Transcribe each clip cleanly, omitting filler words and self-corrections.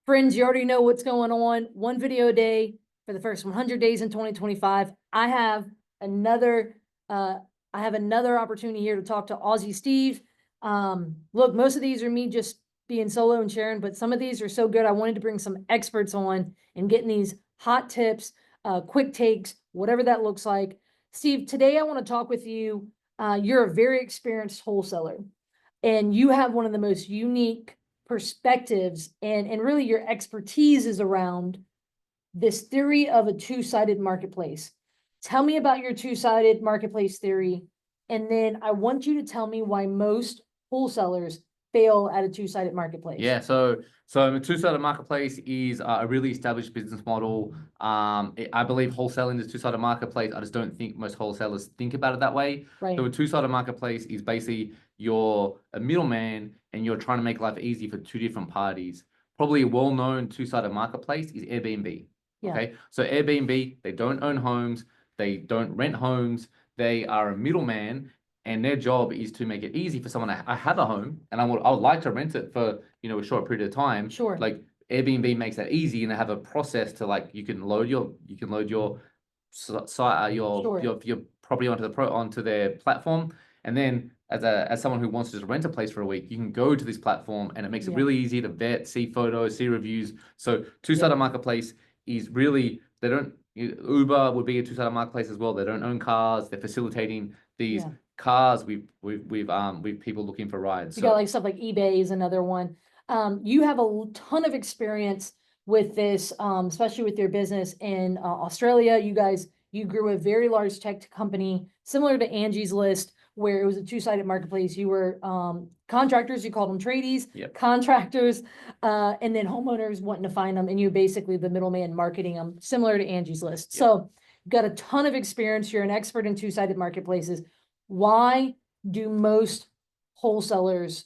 Friends, you already know what's going on. One video a day for the first 100 days in 2025. Another, uh, I have another opportunity here to talk to Aussie Steve. Look, most of these are me just being solo and sharing, but some of these are so good. I wanted to bring some experts on and getting these hot tips, quick takes, whatever that looks like. Steve, today I want to talk with you. You're a very experienced wholesaler, and you have one of the most unique perspectives, and really your expertise is around this theory of a two-sided marketplace. Tell me about your two-sided marketplace theory, and then I want you to tell me why most wholesalers fail at a two-sided marketplace. Yeah, so a two-sided marketplace is a really established business model. I believe wholesaling is a two-sided marketplace. I just don't think most wholesalers think about it that way. Right. So a two-sided marketplace is basically you're a middleman and you're trying to make life easy for two different parties. Probably a well-known two-sided marketplace is Airbnb. Yeah. Okay, so Airbnb, they don't own homes, they don't rent homes, they are a middleman, and their job is to make it easy for someone. I have a home and I would like to rent it for a short period of time. Sure. Like Airbnb makes that easy, and they have a process to like you can load your site Sure. your property onto their platform, and then as someone who wants to just rent a place for a week, you can go to this platform and it makes it really easy to vet, see photos, see reviews. So two-sided marketplace is really, they don't, Uber would be a two-sided marketplace as well. They don't own cars. They're facilitating these cars with people looking for rides. You got like stuff like eBay is another one. You have a ton of experience with this, especially with your business in Australia. You grew a very large tech company similar to Angie's List, where it was a two-sided marketplace. You were contractors, you called them tradies, contractors, and then homeowners wanting to find them, and you basically the middleman marketing them, similar to Angie's List. So you've got a ton of experience. You're an expert in two-sided marketplaces. Why do most wholesalers,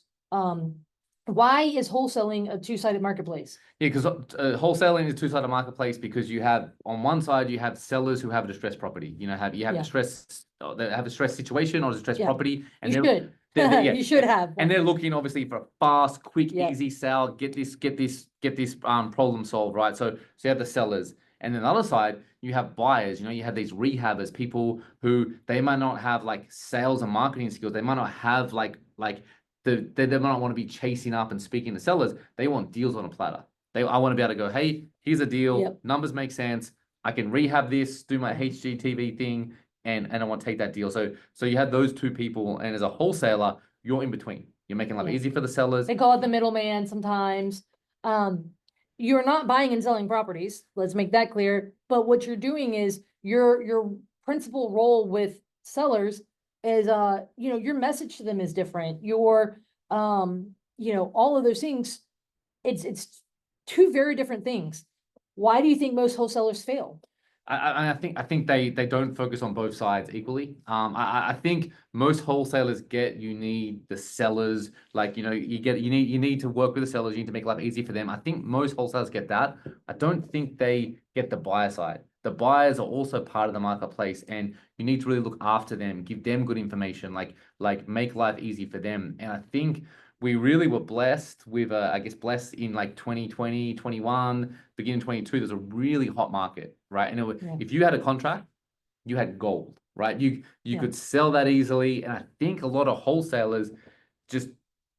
why is wholesaling a two-sided marketplace? Yeah, because wholesaling is a two-sided marketplace because you have on one side you have sellers who have a distressed property. You have distressed, they have a stress situation or a distressed property, and you should. You should have. And they're looking obviously for a fast, quick, easy sell. Get this problem solved, right? So you have the sellers. And then the other side, you have buyers. You have these rehabbers, people who they might not have like sales and marketing skills. They might not have they might not want to be chasing up and speaking to sellers. They want deals on a platter. I want to be able to go, hey, here's a deal. Numbers make sense. I can rehab this, do my HGTV thing, and I want to take that deal. So you have those two people, and as a wholesaler, you're in between. You're making life easy for the sellers. They call it the middleman sometimes. You're not buying and selling properties. Let's make that clear. But what you're doing is your principal role with sellers is your message to them is different. Your all of those things. It's two very different things. Why do you think most wholesalers fail? I think they don't focus on both sides equally. I think most wholesalers you need the sellers, you need to work with the sellers, you need to make life easy for them. I think most wholesalers get that. I don't think they get the buyer side. The buyers are also part of the marketplace, and you need to really look after them, give them good information, like make life easy for them. And I think we really were blessed with, blessed in like 2020, 21, beginning 22, there's a really hot market, right? And if you had a contract, you had gold, right? You could sell that easily. And I think a lot of wholesalers just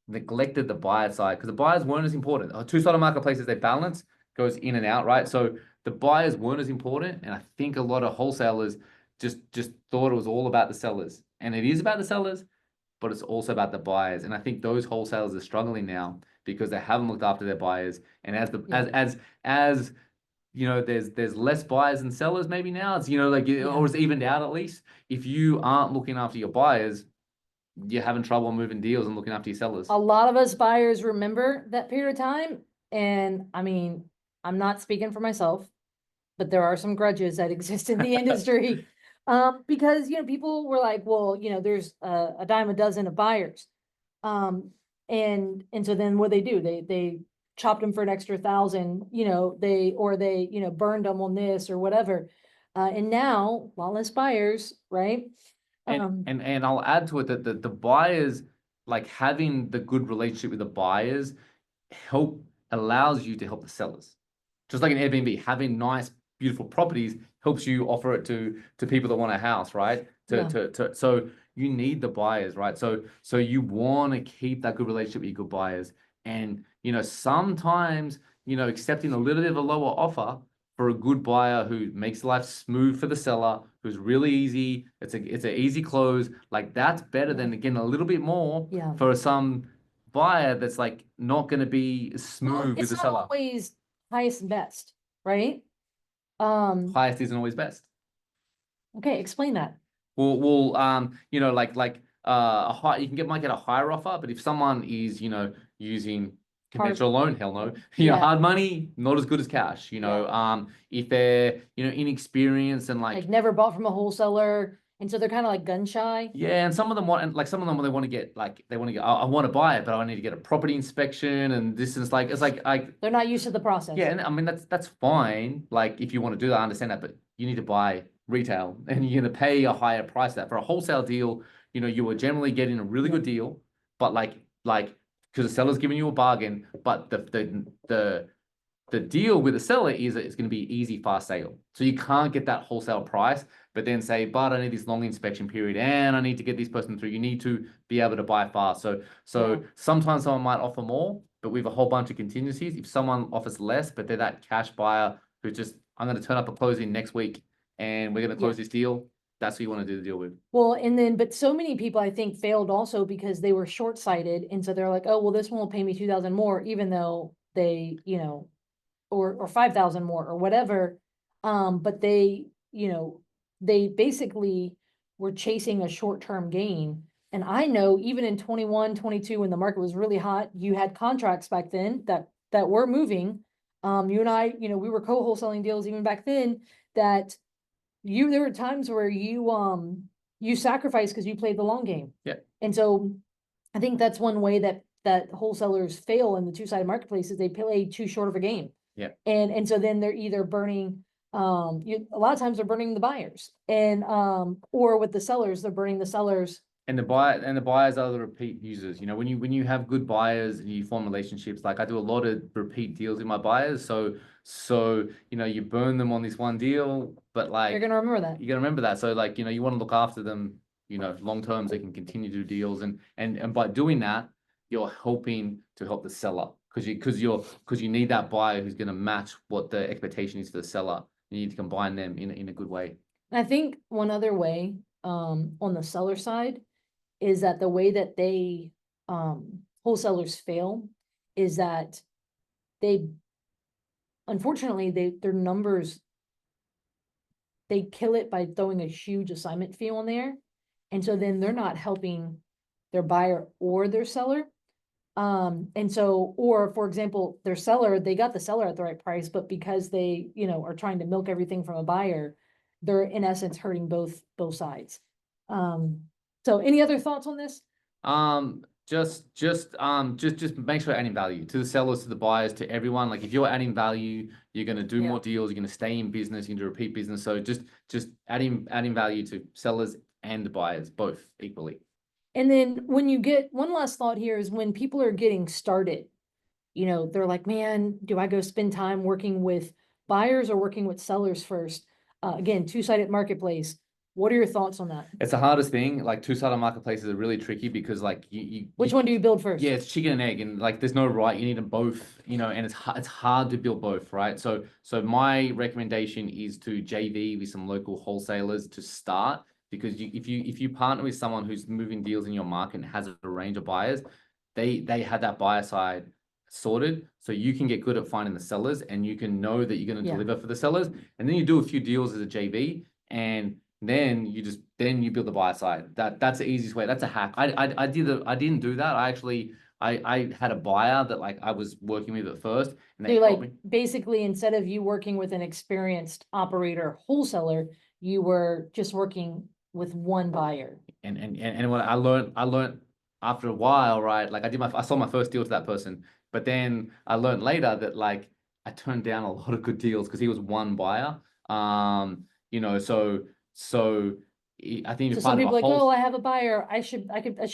neglected the buyer side because the buyers weren't as important. Two-sided marketplaces, they balance, goes in and out, right? So the buyers weren't as important. And I think a lot of wholesalers just thought it was all about the sellers. And it is about the sellers, but it's also about the buyers. And I think those wholesalers are struggling now because they haven't looked after their buyers. And as there's less buyers than sellers maybe now. It's or it's evened out at least. If you aren't looking after your buyers, you're having trouble moving deals and looking after your sellers. A lot of us buyers remember that period of time. And I mean, I'm not speaking for myself, but there are some grudges that exist in the industry. Because, people were like, well, there's a dime a dozen of buyers. And so then what they do, they chopped them for an extra 1,000, they burned them on this or whatever. And now a lot less buyers, right? And I'll add to it that the buyers, like having the good relationship with the buyers allows you to help the sellers. Just like an Airbnb, having nice, beautiful properties helps you offer it to people that want a house, right? So you need the buyers, right? So you want to keep that good relationship with your good buyers. And sometimes, accepting a little bit of a lower offer for a good buyer who makes life smooth for the seller, who's really easy, it's an easy close, like that's better than getting a little bit more for some buyer that's like not going to be smooth with the seller. It's not always highest and best, right? Highest isn't always best. Okay, explain that. Well, might get a higher offer, but if someone is, using conventional loan, hell no. Hard money, not as good as cash. If they're, inexperienced and like never bought from a wholesaler, and so they're kind of like gun shy. Yeah, and some of them they want to get I want to buy it, but I need to get a property inspection and this is like They're not used to the process. Yeah, and I mean that's fine. Like if you want to do that, I understand that, but you need to buy retail and you're gonna pay a higher price that for a wholesale deal, you are generally getting a really good deal, but like because the seller's giving you a bargain, but the deal with the seller is that it's going to be easy, fast sale. So you can't get that wholesale price, but then say, but I need this long inspection period and I need to get this person through. You need to be able to buy fast. So sometimes someone might offer more, but we have a whole bunch of contingencies. If someone offers less, but they're that cash buyer who just, I'm going to turn up a closing next week and we're going to close this deal. That's who you want to do the deal with. Well, but so many people I think failed also because they were short-sighted. And so they're like, oh, well, this one will pay me 2,000 more, even though they, or 5,000 more or whatever. But they basically were chasing a short-term gain. And I know even in 21, 22, when the market was really hot, you had contracts back then that were moving. You and I, we were co-wholesaling deals even back then that there were times where you sacrificed because you played the long game. Yeah. And so I think that's one way that wholesalers fail in the two-sided marketplace is they play too short of a game. Yeah. And so then they're either burning a lot of times they're burning the buyers and or with the sellers, they're burning the sellers. And the buyers are the repeat users. When you have good buyers and you form relationships, like I do a lot of repeat deals with my buyers. So you burn them on this one deal, but like you're gonna remember that. You're gonna remember that. So like, you want to look after them, long term, so they can continue to do deals. And by doing that, you're helping to help the seller because you need that buyer who's gonna match what the expectation is for the seller. You need to combine them in a good way. I think one other way on the seller side is that the way that they wholesalers fail is that unfortunately their numbers, they kill it by throwing a huge assignment fee on there. And so then they're not helping their buyer or their seller. And so, or for example, their seller, they got the seller at the right price, but because they, are trying to milk everything from a buyer, they're in essence hurting both sides. So any other thoughts on this? Just make sure you're adding value to the sellers, to the buyers, to everyone. Like if you're adding value, you're going to do more deals, you're going to stay in business, you're going to repeat business. So just adding value to sellers and the buyers, both equally. And then when you get one last thought here is when people are getting started, they're like, man, do I go spend time working with buyers or working with sellers first? Again, two-sided marketplace. What are your thoughts on that? It's the hardest thing. Like two-sided marketplaces are really tricky because like which one do you build first? Yeah, it's chicken and egg, and like there's no right. You need them both, and it's hard to build both, right? So my recommendation is to JV with some local wholesalers to start, because if you partner with someone who's moving deals in your market and has a range of buyers, they have that buyer side sorted, so you can get good at finding the sellers and you can know that you're going to deliver for the sellers, and then you do a few deals as a JV, and then you build the buyer side. That's the easiest way. That's a hack. I didn't do that. I had a buyer that like I was working with at first, and they helped me. Basically, instead of you working with an experienced operator wholesaler, you were just working with one buyer. And what I learned after a while, right? Like I sold my first deal to that person, but then I learned later that like I turned down a lot of good deals because he was one buyer. So I think some people like, oh, I have a buyer, I should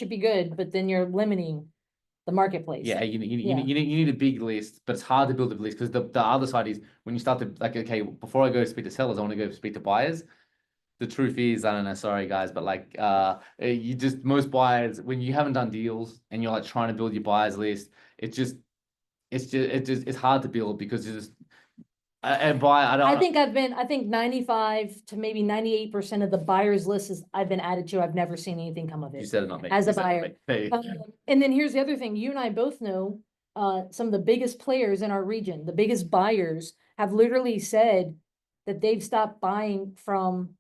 be good, but then you're limiting. the marketplace. Yeah, you Yeah. need a big list, but it's hard to build a list because the other side is when you start to like, okay, before I go speak to sellers, I want to go speak to buyers. The truth is, I don't know, sorry guys, but like you just most buyers when you haven't done deals and you're like trying to build your buyers list, it's hard to build because you just and buy I think 95 to maybe 98% of the buyers list is I've been added to. I've never seen anything come of you it said it, not me. as You a said it, not buyer. me. Hey. And then here's the other thing. You and I both know some of the biggest players in our region, the biggest buyers have literally said that they've stopped buying from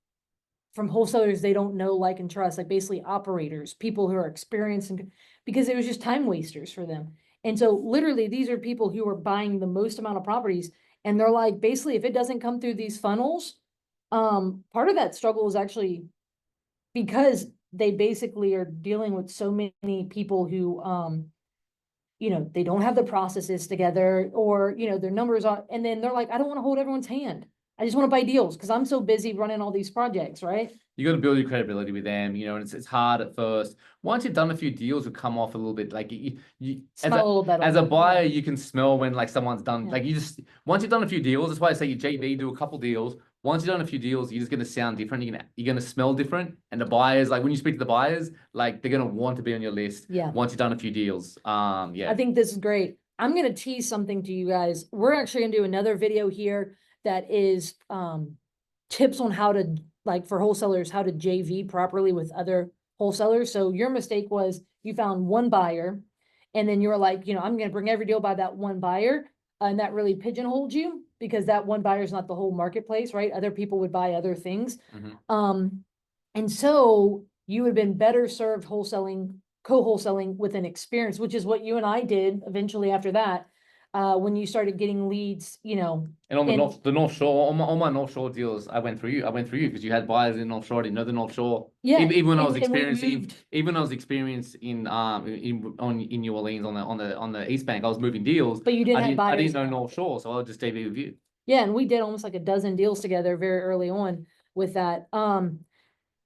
wholesalers they don't know, like, and trust, like basically operators, people who are experienced, and because it was just time wasters for them. And so literally these are people who are buying the most amount of properties, and they're like, basically, if it doesn't come through these funnels, part of that struggle is actually because they basically are dealing with so many people who, they don't have the processes together, or, their numbers are, and then they're like, I don't want to hold everyone's hand. I just want to buy deals because I'm so busy running all these projects, right? You got to build your credibility with them, and it's hard at first. Once you've done a few deals, will come off a little bit. Like you Smell a little better. as a buyer, you can smell when like someone's done. Yeah. Like once you've done a few deals, that's why I say you JV, do a couple deals. Once you've done a few deals, you're just gonna sound different. You're gonna smell different, and the buyers, like when you speak to the buyers, like they're gonna want to be on your list. Yeah. Once you've done a few deals, yeah. I think this is great. I'm gonna tease something to you guys. We're actually gonna do another video here that is tips on how to, like, for wholesalers, how to JV properly with other wholesalers. So your mistake was you found one buyer and then you were like, I'm going to bring every deal by that one buyer. And that really pigeonholed you because that one buyer is not the whole marketplace, right? Other people would buy other things. And so you would have been better served co-wholesaling with an experience, which is what you and I did eventually after that. When you started getting leads, And on the North Shore, on my North Shore deals, I went through you because you had buyers in North Shore. I didn't know the North Shore. Yeah, even when I was and we experiencing, moved. even when I was experienced in New Orleans on the East Bank, I was moving deals. But you didn't have I buyers. didn't know North Shore, so I would just JV with you. Yeah, and we did almost like a dozen deals together very early on with that. I'm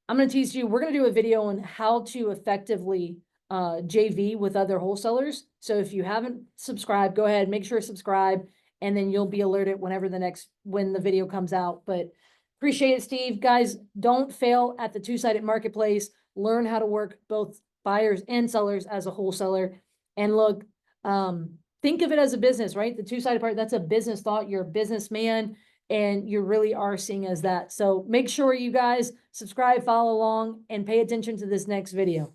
gonna tease you. We're gonna do a video on how to effectively JV with other wholesalers. So if you haven't subscribed, go ahead, make sure to subscribe, and then you'll be alerted when the video comes out. But appreciate it, Steve. Guys, don't fail at the two-sided marketplace. Learn how to work both buyers and sellers as a wholesaler. And look, think of it as a business, right? The two-sided part, that's a business thought. You're a businessman and you really are seeing as that. So make sure you guys subscribe, follow along, and pay attention to this next video.